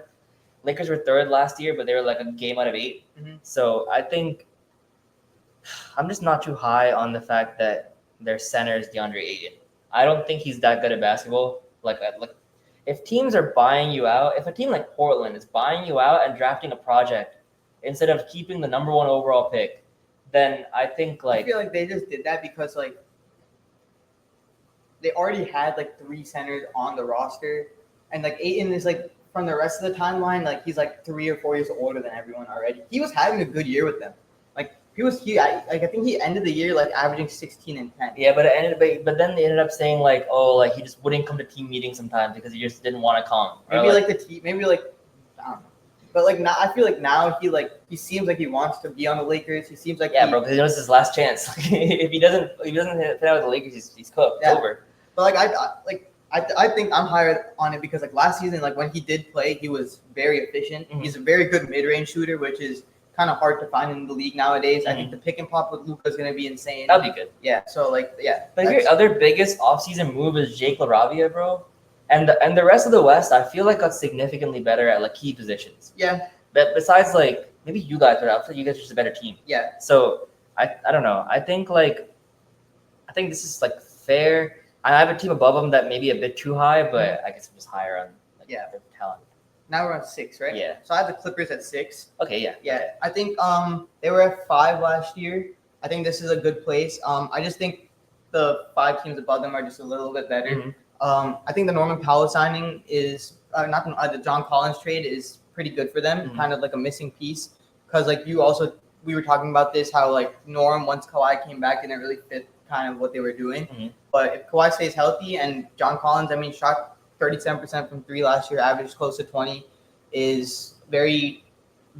Lakers were 3rd last year, but they were like a game out of 8. So I think I'm just not too high on the fact that their center is DeAndre Ayton. I don't think he's that good at basketball. Like if teams are buying you out, if a team like Portland is buying you out and drafting a project instead of keeping the number 1 overall pick, then I think I feel like they just did that because like they already had like 3 centers on the roster, and like Ayton is like from the rest of the timeline, like he's like 3 or 4 years older than everyone already. He was having a good year with them. Like I think he ended the year like averaging 16 and 10. Yeah, but then they ended up saying like, oh, like he just wouldn't come to team meetings sometimes because he just didn't want to come. Maybe like the team, maybe like I don't know. But like now, I feel like now he seems like he wants to be on the Lakers. He seems like bro, because he knows his last chance. if he doesn't fit out with the Lakers, he's cooked. It's over. But I think I'm higher on it because like last season, like when he did play, he was very efficient. He's a very good mid-range shooter, which is kind of hard to find in the league nowadays. I think the pick and pop with Luka is going to be insane. That'd be good. Yeah. So like But your other biggest offseason move is Jake LaRavia, bro. And the rest of the West, I feel like got significantly better at like key positions. Yeah. But besides like maybe you guys, but I feel like you guys are just a better team. Yeah. So I don't know. I think this is like fair. I have a team above them that may be a bit too high, but I guess I'm just higher on the talent. Now we're at 6, right? Yeah. So I have the Clippers at 6. Okay, yeah. Yeah. Okay. I think they were at 5 last year. I think this is a good place. I just think the 5 teams above them are just a little bit better. Mhm. I think the Norman Powell signing is not the John Collins trade is pretty good for them. Mhm. Kind of like a missing piece because like we were talking about this how like Norm once Kawhi came back didn't really fit kind of what they were doing. Mhm. But if Kawhi stays healthy and John Collins, I mean, shot 37% from 3 last year, averaged close to 20, is very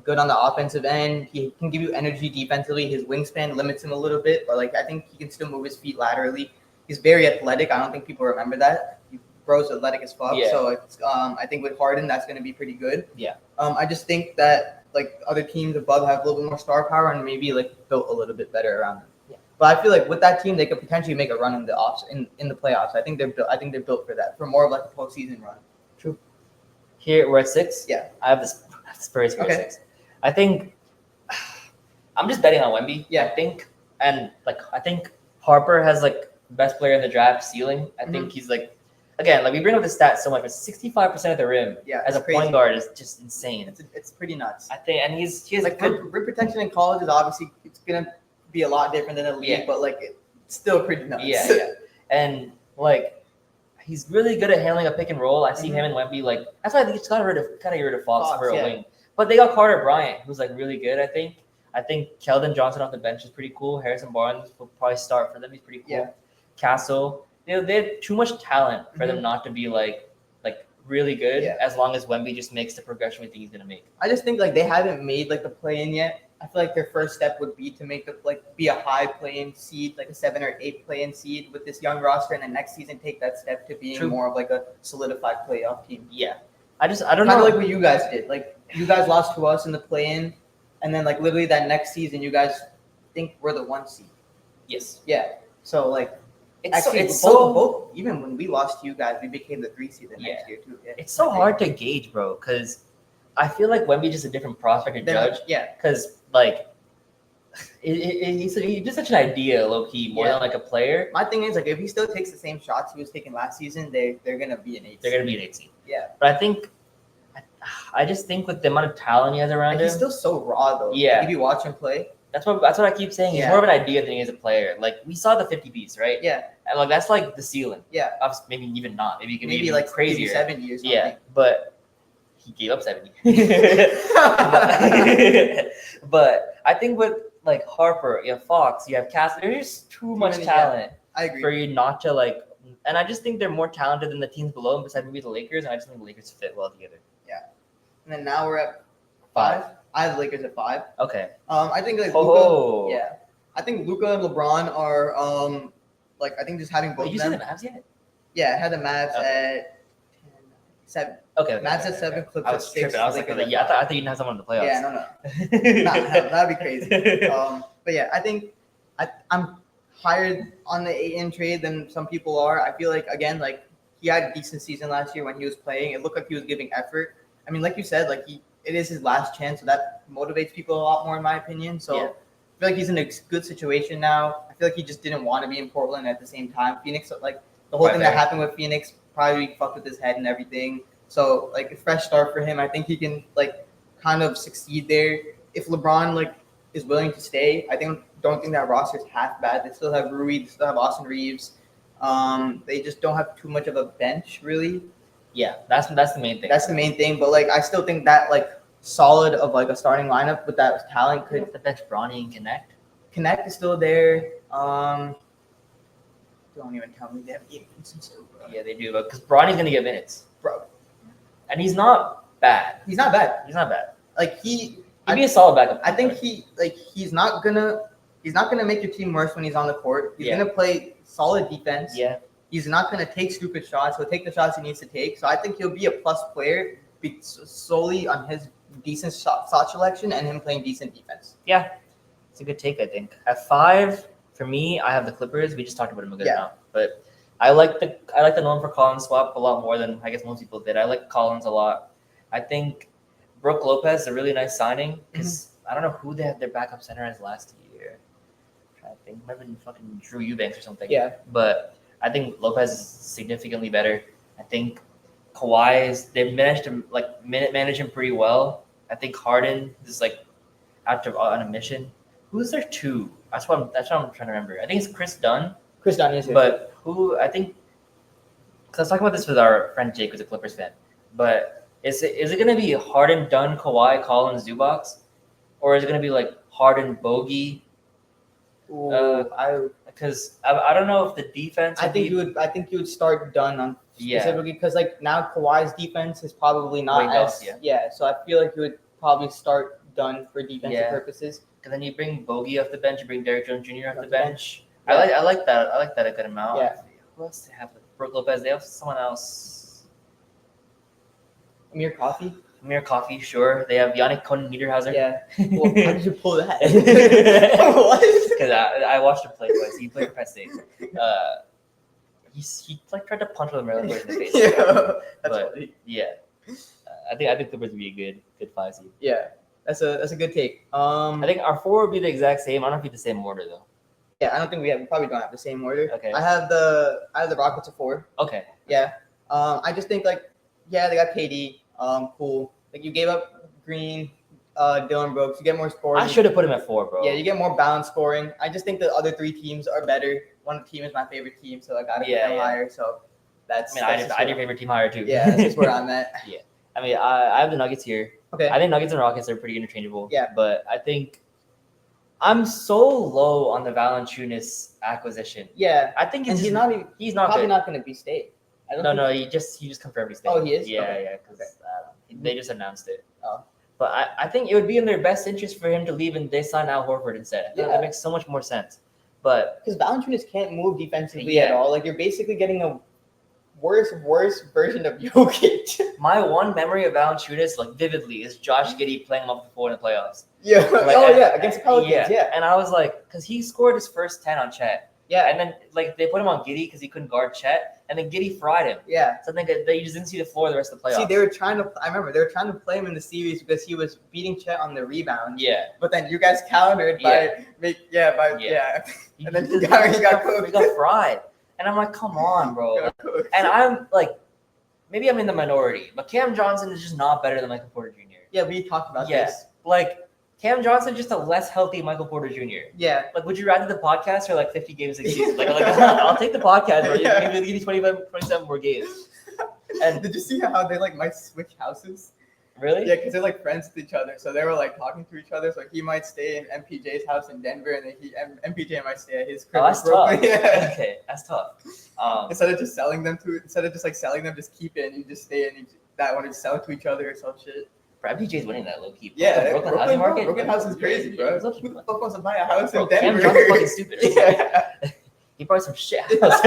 good on the offensive end. He can give you energy defensively. His wingspan limits him a little bit, but like I think he can still move his feet laterally. He's very athletic. I don't think people remember that. Bro's athletic as fuck. Yeah. So it's, I think with Harden, that's going to be pretty good. Yeah. I just think that like other teams above have a little bit more star power and maybe like built a little bit better around them. Yeah. But I feel like with that team, they could potentially make a run in the playoffs. I think they're built for that, for more of like a postseason run. True. Here we're at 6. Yeah. I have the Spurs here Okay. at 6. I think I'm just betting on Wemby. Yeah. I think Harper has like best player in the draft ceiling. I think he's like, again, like we bring up the stats so much, but 65% of the rim as a point guard is just insane. It's pretty nuts. I think, and he has Like a good. rim protection in college is obviously it's gonna be a lot different than a league, Yeah. but like it's still pretty nuts. Yeah. And like he's really good at handling a pick and roll. I see him and Wemby like that's why I think it's got rid of Fox for a wing. But they got Carter Bryant, who's like really good. I think Keldon Johnson off the bench is pretty cool. Harrison Barnes will probably start for them. He's pretty cool. Yeah. Castle, they have too much talent for them not to be like really good. Yeah. As long as Wemby just makes the progression we think he's gonna make. I just think like they haven't made like the play-in yet. I feel like their first step would be to make be a high play-in seed, like a 7 or 8 play-in seed with this young roster, and then next season take that step to being True. more of like a solidified playoff team. Yeah. I don't Kind know of like what you guys did. Like you guys lost to us in the play-in, and then like literally that next season, you guys think we're the 1 seed. Yes. Yeah. So like. It's Actually, so both even when we lost to you guys, we became the 3 seed the next year too. Yeah. It's so hard to gauge, bro, because I feel like Wemby's just a different prospect to judge. Yeah. Because like he's just such an idea, low key, more than like a player. My thing is like if he still takes the same shots he was taking last season, they're gonna be an 8 seed. They're gonna be an 8 seed. Yeah. But I just think with the amount of talent he has around him, He's still so raw though. Yeah. Like, if you watch him play. that's what I keep saying. He's Yeah. more of an idea than he is a player. Like we saw the 50 piece, right? Yeah. And like that's like the ceiling. Yeah. Maybe even not. Maybe it could be Maybe even like crazier. 70 or something. Yeah, but he gave up 70. But I think with like Harper, you have Fox, you have Cass, there's too much many, talent I agree. for you not to like. And I just think they're more talented than the teams below them, besides maybe the Lakers. And I just think the Lakers fit well together. And then now we're at 5. I have the Lakers at 5. Okay. I think like Oh. Luka. Yeah. I think Luka and LeBron are like I think just having both Wait, you of see them. the Mavs yet? Yeah, I had the Mavs Okay. at 7. Okay. Mavs at 7, Clippers I at was 6. tripping. I was like, Lakers at yeah, I 5. thought you didn't have someone in the playoffs. Yeah, no. That'd be crazy. But yeah, I think I'm higher on the 8-in trade than some people are. I feel like again, like he had a decent season last year when he was playing. It looked like he was giving effort. I mean, like you said, like it is his last chance, so that motivates people a lot more, in my opinion. So Yeah. I feel like he's in a good situation now. I feel like he just didn't want to be in Portland at the same time. Phoenix, like the whole thing that happened with Phoenix, probably fucked with his head and everything. So like a fresh start for him. I think he can like kind of succeed there. If LeBron like is willing to stay, don't think that roster is half bad. They still have Rui, they still have Austin Reeves. They just don't have too much of a bench really. Yeah, that's the main thing. That's the main thing. But like I still think that like solid of like a starting lineup with that talent could the bench Bronny and Connect is still there. Don't even tell me they have Gabe Vincent still, bro. Yeah, they do, but because Bronny's gonna get minutes, Bro, and he's not bad. he's not bad. He's not bad. Like He'd be a solid backup. I think he's not gonna make your team worse when he's on the court. He's gonna play solid defense. Yeah. He's not gonna take stupid shots. He'll take the shots he needs to take. So I think he'll be a plus player solely on his decent shot selection and him playing decent defense. Yeah, it's a good take. I think at 5 for me, I have the Clippers. We just talked about them a good amount, but I like the Norm for Collins swap a lot more than I guess most people did. I like Collins a lot. I think Brook Lopez is a really nice signing because I don't know who they had their backup center as last year. I think it might have been fucking Drew Eubanks or something. Yeah. But I think Lopez is significantly better. I think They managed to like manage him pretty well. I think Harden is like after on a mission. Who's their two? That's what I'm trying to remember. I think it's Chris Dunn. Chris Dunn is. But who I think, because I was talking about this with our friend Jake, who's a Clippers fan. But is it going to be Harden, Dunn, Kawhi, Collins, Zubats, or is it going to be like Harden, Bogey? Because I don't know if the defense. I think you would start Dunn on specifically because like now Kawhi's defense is probably not as so I feel like you would probably start Dunn for defensive purposes. And then you bring Bogey off the bench, you bring Derrick Jones Jr. off the bench. Yeah. I like that. I like that a good amount. Yeah. Who else do they have? Brook Lopez. They have someone else. Amir Coffey, sure. They have Yannick Niederhauser. Yeah. Well, how did you pull that? What? Because I watched him play twice. He played for Penn State. He like tried to punch one of the Maryland boys in the face. I think Clippers would be a good 5 seed. Yeah, that's a good take. I think our 4 would be the exact same. I don't know if it'd be the same order though. Yeah, I don't think we probably don't have the same order. Okay. I have the Rockets at 4. Okay. Yeah. I just think like they got KD. Cool. Like you gave up Green, Dylan Brooks. You get more scoring. I should have put him at 4, bro. Yeah, you get more balanced scoring. I just think the other 3 teams are better. One team is my favorite team, so I got to put them higher. So that's. I had your favorite team higher too. Yeah, that's just where I'm at. Yeah. I mean, I have the Nuggets here. Okay. I think Nuggets and Rockets are pretty interchangeable. Yeah. But I think I'm so low on the Valanciunas acquisition. Yeah. I think he's not probably good. not going to be stayed. No, he just confirmed he's staying. Oh, he is? Yeah, because they just announced it. Oh. But I think it would be in their best interest for him to leave and they sign Al Horford instead. I think that makes so much more sense. But because Valanciunas can't move defensively at all. Like you're basically getting a worse version of Jokic. My one memory of Valanciunas, like vividly, is Josh Giddey playing him off the floor in the playoffs. Yeah. Against Pelicans. Yeah. And I was like, because he scored his first 10 on Chet. Yeah. And then like they put him on Giddey because he couldn't guard Chet, and then Giddey fried him. Yeah. So I think they just didn't see the floor the rest of the playoffs. See, I remember they were trying to play him in the series because he was beating Chet on the rebound. Yeah. But then you guys countered by. And then he got cooked. He got fried. And I'm like, come on, bro. And I'm like, maybe I'm in the minority, but Cam Johnson is just not better than Michael Porter Jr. Yeah, we talked about this. Like, Cam Johnson is just a less healthy Michael Porter Jr. Yeah. Like, would you rather the podcast or like 50 games a season? Like I'll take the podcast, bro. Give me 27 more games. And did you see how they like might switch houses? Really? Yeah, because they're like friends with each other, so they were like talking to each other. So he might stay in MPJ's house in Denver, and then MPJ might stay at his crib. Oh, that's tough. Yeah. Okay, that's tough. Instead of just selling them, just keep it and you just stay and that one just sell it to each other or some shit. Bro, MPJ's winning that low key. Yeah, Brooklyn housing market. Brooklyn house is crazy, bro. Who the fuck wants to buy a house in Cam Denver? Johnson's fucking stupid. Yeah. He brought some shit house.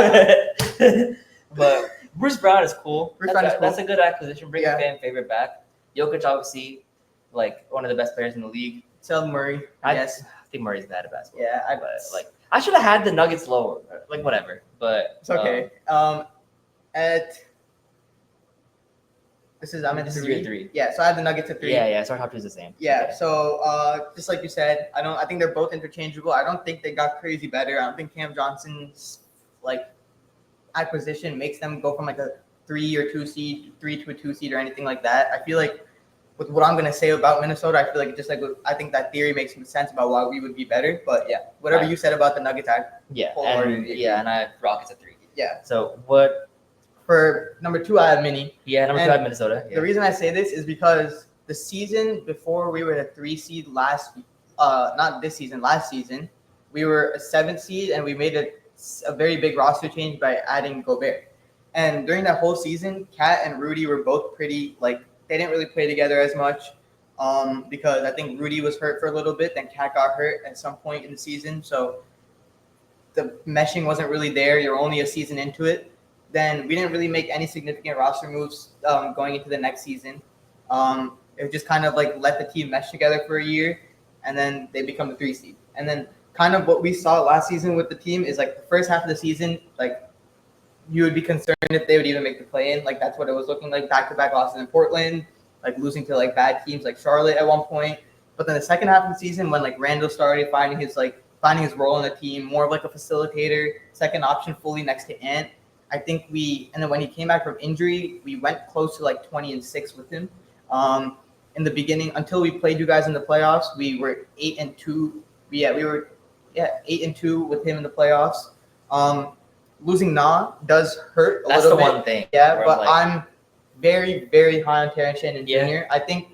But Bruce Brown is cool. That's a good acquisition. Bring a fan favorite back. Jokic, obviously, like one of the best players in the league. Tell Murray. I think Murray's bad at basketball. Yeah, I should have had the Nuggets lower. Like whatever, but it's okay. I'm at 3. Yeah, so I have the Nuggets at 3. Yeah. So our top 2 is the same. Yeah. Okay. So just like you said, I think they're both interchangeable. I don't think they got crazy better. I don't think Cam Johnson's like acquisition makes them go from like a 3 or 2 seed, 3 to a 2 seed or anything like that. I feel like with what I'm gonna say about Minnesota, I feel like I think that theory makes some sense about why we would be better. But yeah, whatever you said about the Nuggets, and I have Rockets at 3. Yeah. So what? For number 2, I have Mini. Yeah, number 2 I have Minnesota. Yeah. The reason I say this is because the season before we were a 3 seed last season, we were a 7 seed and we made a very big roster change by adding Gobert. And during that whole season, Kat and Rudy were both pretty, like, they didn't really play together as much because I think Rudy was hurt for a little bit, then Kat got hurt at some point in the season. So the meshing wasn't really there. You're only a season into it. Then we didn't really make any significant roster moves going into the next season. It was just kind of like let the team mesh together for a year, and then they become the 3 seed. And then kind of what we saw last season with the team is like the first half of the season, like, you would be concerned if they would even make the play-in. Like, that's what it was looking like. Back-to-back losses in Portland, like losing to like bad teams like Charlotte at one point. But then the second half of the season, when like Randall started finding his role in the team, more of like a facilitator, second option fully next to Ant, I think and then when he came back from injury, we went close to like 20-6 with him. In the beginning, until we played you guys in the playoffs, we were 8-2. Yeah, we were 8-2 with him in the playoffs. Losing Na does hurt a That's little the bit. one thing. Yeah, where but I'm very, very high on Terrence Shannon Yeah. Jr. I think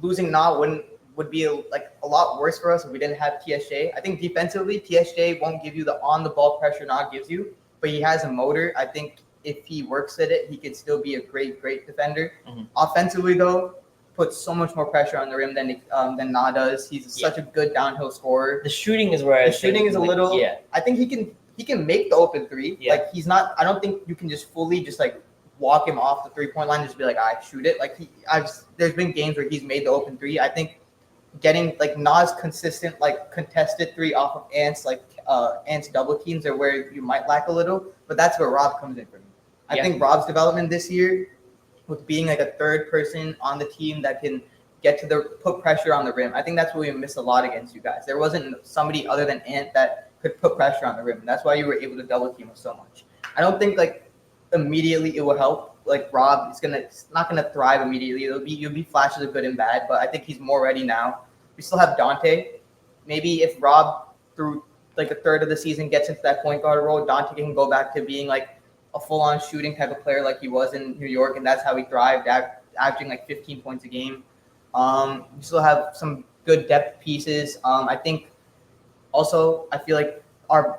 losing Na would be a lot worse for us if we didn't have TSJ. I think defensively, TSJ won't give you the on-the-ball pressure Na gives you, but he has a motor. I think if he works at it, he could still be a great, great defender. Mm-hmm. Offensively, though, puts so much more pressure on the rim than Na does. He's such a good downhill scorer. The shooting is where I think a little. Yeah. I think he can make the open three. Yeah. Like he's not. I don't think you can just fully just like walk him off the 3-point line and just be like, I shoot it. Like there's been games where he's made the open three. I think getting like Na's consistent like contested three off of Ant's double teams are where you might lack a little, but that's where Rob comes in for me. I think Rob's development this year with being like a third person on the team that can get to put pressure on the rim. I think that's what we missed a lot against you guys. There wasn't somebody other than Ant that could put pressure on the rim. That's why you were able to double team us so much. I don't think like immediately it will help. Like Rob it's not gonna thrive immediately. You'll be flashes of good and bad, but I think he's more ready now. We still have Dante. Maybe if Rob through like a third of the season gets into that point guard role, Dante can go back to being like a full-on shooting type of player like he was in New York, and that's how he thrived, averaging like 15 points a game. We still have some good depth pieces. I think also I feel like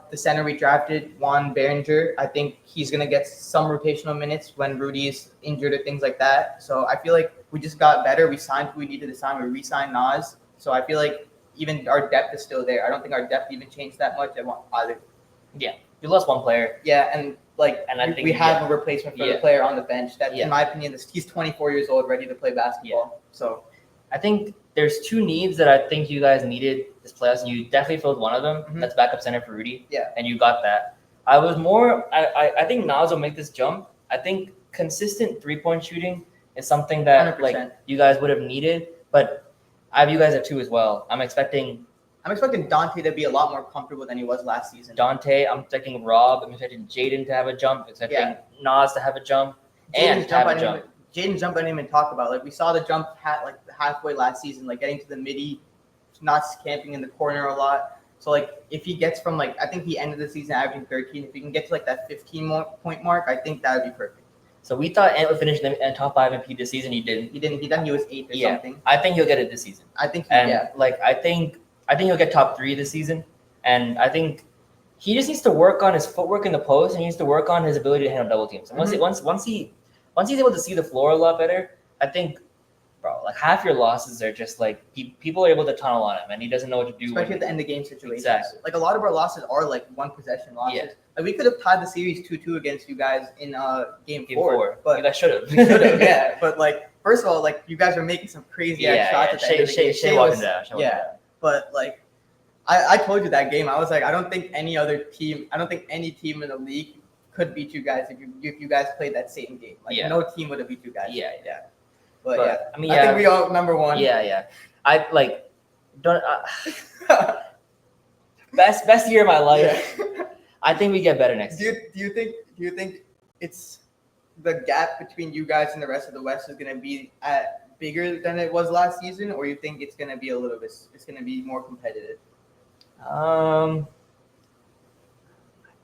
the center we drafted, Juan Behringer, I think he's going to get some rotational minutes when Rudy's injured or things like that. So I feel like we just got better. We signed who we needed to sign. We re-signed Nas. So I feel like even our depth is still there. I don't think our depth even changed that much either. Yeah, we lost one player. Yeah, and I think we have a replacement for the player on the bench. That, in my opinion, he's 24 years old, ready to play basketball. So I think there's two needs that I think you guys needed this playoffs, and you definitely filled one of them. Mm-hmm. That's backup center for Rudy. Yeah, and you got that. I think Nas will make this jump. I think consistent 3-point shooting is something that 100%. You guys would have needed, but I have you guys at 2 as well. I'm expecting Dante to be a lot more comfortable than he was last season. Dante, I'm expecting Rob, I'm expecting Jaden to have a jump, I'm expecting Nas to have a jump, and have a jump. Jaden's jump I didn't even talk about. Like we saw the jump halfway last season, like getting to the midi, not camping in the corner a lot. So like if he gets from I think he ended the season averaging 13. If he can get to that 15-point mark, I think that would be perfect. So we thought Ant would finish in top 5 MP this season. He didn't. He was 8th or something. I think he'll get it this season. I think I think he'll get top 3 this season, and I think he just needs to work on his footwork in the post, and he needs to work on his ability to handle double teams. And once he's able to see the floor a lot better, I think, bro, half your losses are just people are able to tunnel on him, and he doesn't know what to do. Especially at the end of game situations. Exactly. A lot of our losses are one possession losses. Yeah. We could have tied the series 2-2 against you guys in game 4. But you guys should have. Yeah. But first of all, you guys are making some crazy shots at the end of the game. Shea walking down. But I told you that game. I was I don't think any team in the league could beat you guys if you guys played that same game. No team would have beat you guys. Yeah. But I think we all number one. Yeah. I don't best year of my life. Yeah. I think we get better next year. Do you think it's the gap between you guys and the rest of the West is going to be bigger than it was last season, or you think it's going to be it's going to be more competitive? I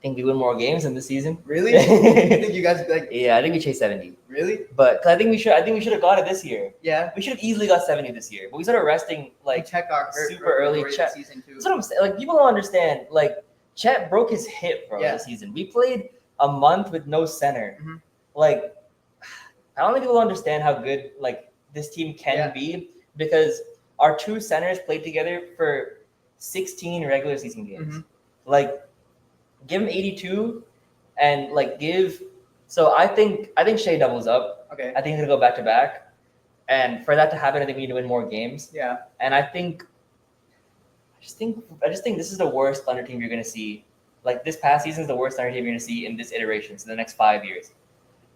think we win more games in this season. Really? You think you guys Yeah, I think we chase 70. Really? But cause I think we should have got it this year. Yeah. We should have easily got 70 this year. But we started resting Chet got hurt super early. Chet season too. That's what I'm saying. People don't understand. Chet broke his hip, bro, this season. We played a month with no center. Mm-hmm. I don't think people understand how good this team can be, because our 2 centers played together for 16 regular season games. Mm-hmm. Give him 82 and give. So I think Shea doubles up. Okay. I think he's gonna go back to back, and for that to happen, I think we need to win more games. Yeah. And I just think this is the worst Thunder team you're gonna see. This past season is the worst Thunder team you're gonna see in this iteration. So the next 5 years,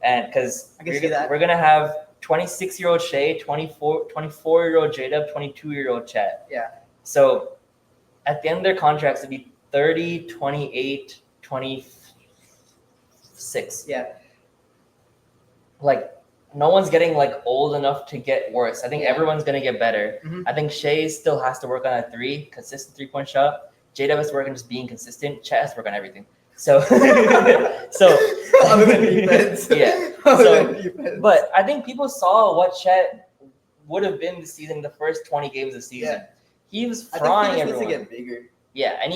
and because we're gonna have 26-year-old Shea, 24-year-old J-Dub, 22-year-old Chet. Yeah. So at the end of their contracts, it'd be 30, 28, 20. 6. Yeah. Like, no one's getting like old enough to get worse. I think everyone's gonna get better. Mhm. I think Shea still has to work on a consistent 3-point shot. J-Dub has to work on just being consistent. Chet has to work on everything. So, other than defense. Yeah. Other than defense. But I think people saw what Chet would have been this season, the first 20 games of the season. Yeah. He was I frying think he just everyone. needs to get bigger. Yeah, and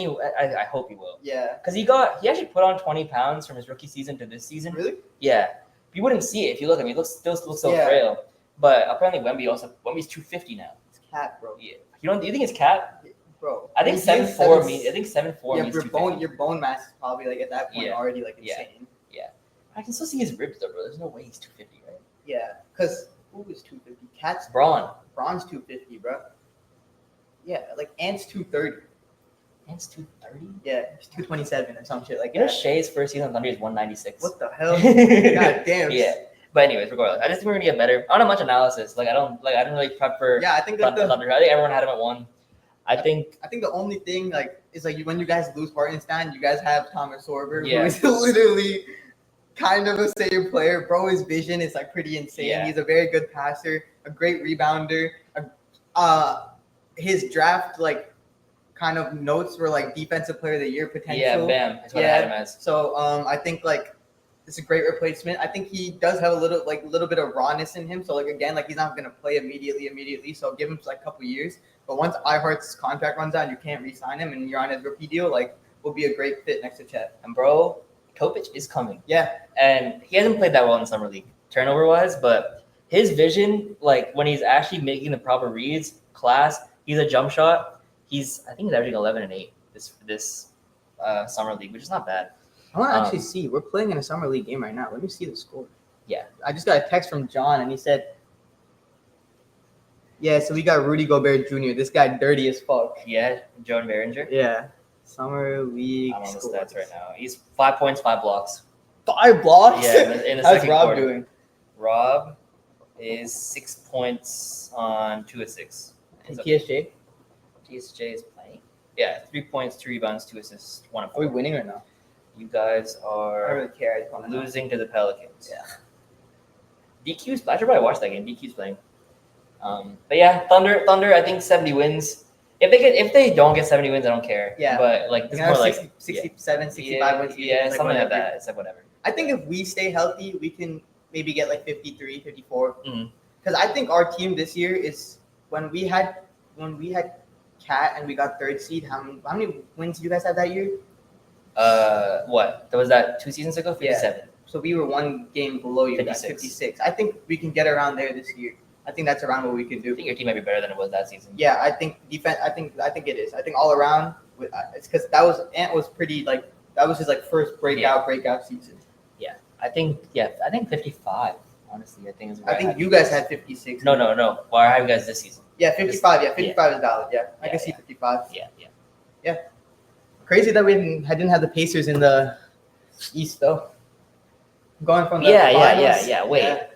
I hope he will. Yeah. Because he actually put on 20 pounds from his rookie season to this season. Really? Yeah. You wouldn't see it if you look at me. He still looks so Yeah. frail. But apparently Wemby's 250 now. It's cat, bro. Yeah. Do you think it's cat? Bro. I think 7'4" means 7'4" Yeah, means your 250. bone mass is probably like at that point already like Yeah. insane. I can still see his ribs though, bro. There's no way he's 250, right? Yeah. Cause who is 250? Cat's Braun. Braun's 250, bro. Yeah, like Ant's 230. Ant's 230? Yeah, he's 227 or some shit like You know that. Shea's first season on Thunder is 196. What the hell? God damn. Yeah. But anyways, regardless, I just think we're gonna get better. I don't have much analysis. I didn't really prep for Yeah, I think that Thunder. I think everyone had him at 1. I think the only thing like is like when you guys lose Hartenstein, you guys have Thomas Sorber, Yeah. who is literally kind of the same player. Bro, his vision is like pretty insane. Yeah. He's a very good passer, a great rebounder. His draft like kind of notes were like defensive player of the year potential. yeah, bam. That's what I had him as. So I think like it's a great replacement. I think he does have a little bit of rawness in him. So like again, like he's not gonna play immediately. So give him like a couple years. But once Ihart's contract runs out, and you can't re-sign him, and you're on his rookie deal, like will be a great fit next to Chet. And bro, Topic is coming. Yeah, And he hasn't played that well in summer league turnover wise, but his vision, like when he's actually making the proper reads, he's a jump shot. I think he's averaging 11 and 8 this summer league, which is not bad. I want to actually see. We're playing in a summer league game right now. Let me see the score. Yeah. I just got a text from John, and he said, "Yeah, so we got Rudy Gobert Jr. This guy dirty as fuck." Yeah, Joan Behringer. Yeah, summer league. I'm on the scores. stats right now. He's 5 points, 5 blocks. 5 blocks. Yeah, in the How's second Rob quarter. doing? Rob is 6 points on 2 assists. And TSJ. TSJ is playing. Yeah, 3 points, 2 rebounds, 2 assists, 1 of Are we 4. winning or no? You guys I don't are really care. I just want to know. losing to the Pelicans. Yeah. DQ's. I should probably watch that game. DQ's playing. But yeah, Thunder. I think 70 wins. If they don't get 70 wins, I don't care. Yeah. But like it's It's more like 67, 65 yeah, wins. yeah, like something like whatever. that. It's like whatever. I think if we stay healthy, we can maybe get like 53, 54. Mhm. Because I think our team this year is when we had Cat and we got 3rd seed. How many wins did you guys have that year? What? Was that 2 seasons ago? 57. So we were 1 game below you guys, 56. I think we can get around there this year. I think that's around what we can I do. think your team might be better than it was that season. Yeah, I think defense. I think it is. I think all around. It's because Ant was pretty like that was his like first breakout season. I think 55. Honestly, I think is. I think you guys had 56. No. Why are you guys this season? Yeah, 55. Yeah, 55 is valid. Yeah, I can Yeah, see 55. Yeah. Crazy that we didn't have the Pacers in the East though. Going from the finals. Yeah. Wait.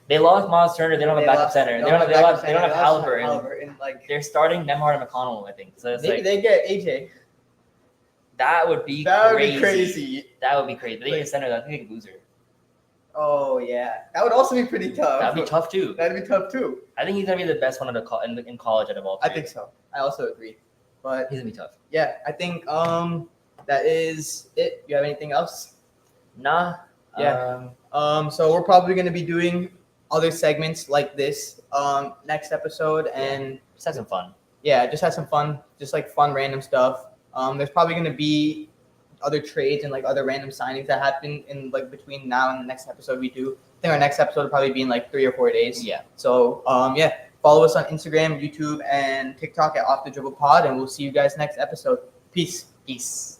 They lost Miles Turner. They don't have a backup center. They don't have Halliburton. Like They're starting Nembhard and McConnell, I think. So it's maybe like they get AJ. that would be That would crazy. be crazy. That would be crazy. They need a center. I think they can lose her. Oh yeah, that would also be pretty tough. That'd be tough too. That'd be tough too. I think he's gonna be the best one in college out of all I three. think so. I also agree. But He's gonna be tough. yeah, I think that is it. You have anything else? Nah. Yeah. So we're probably gonna be doing other segments like this next episode, and Just have some fun. yeah, just have some fun, just like fun random stuff. There's probably gonna be other trades and like other random signings that happen in like between now and the next episode we do. I think our next episode will probably be in like 3 or 4 days. Yeah. So yeah, follow us on Instagram, YouTube, and TikTok at OffTheDribble Pod, and we'll see you guys next episode. Peace. Peace.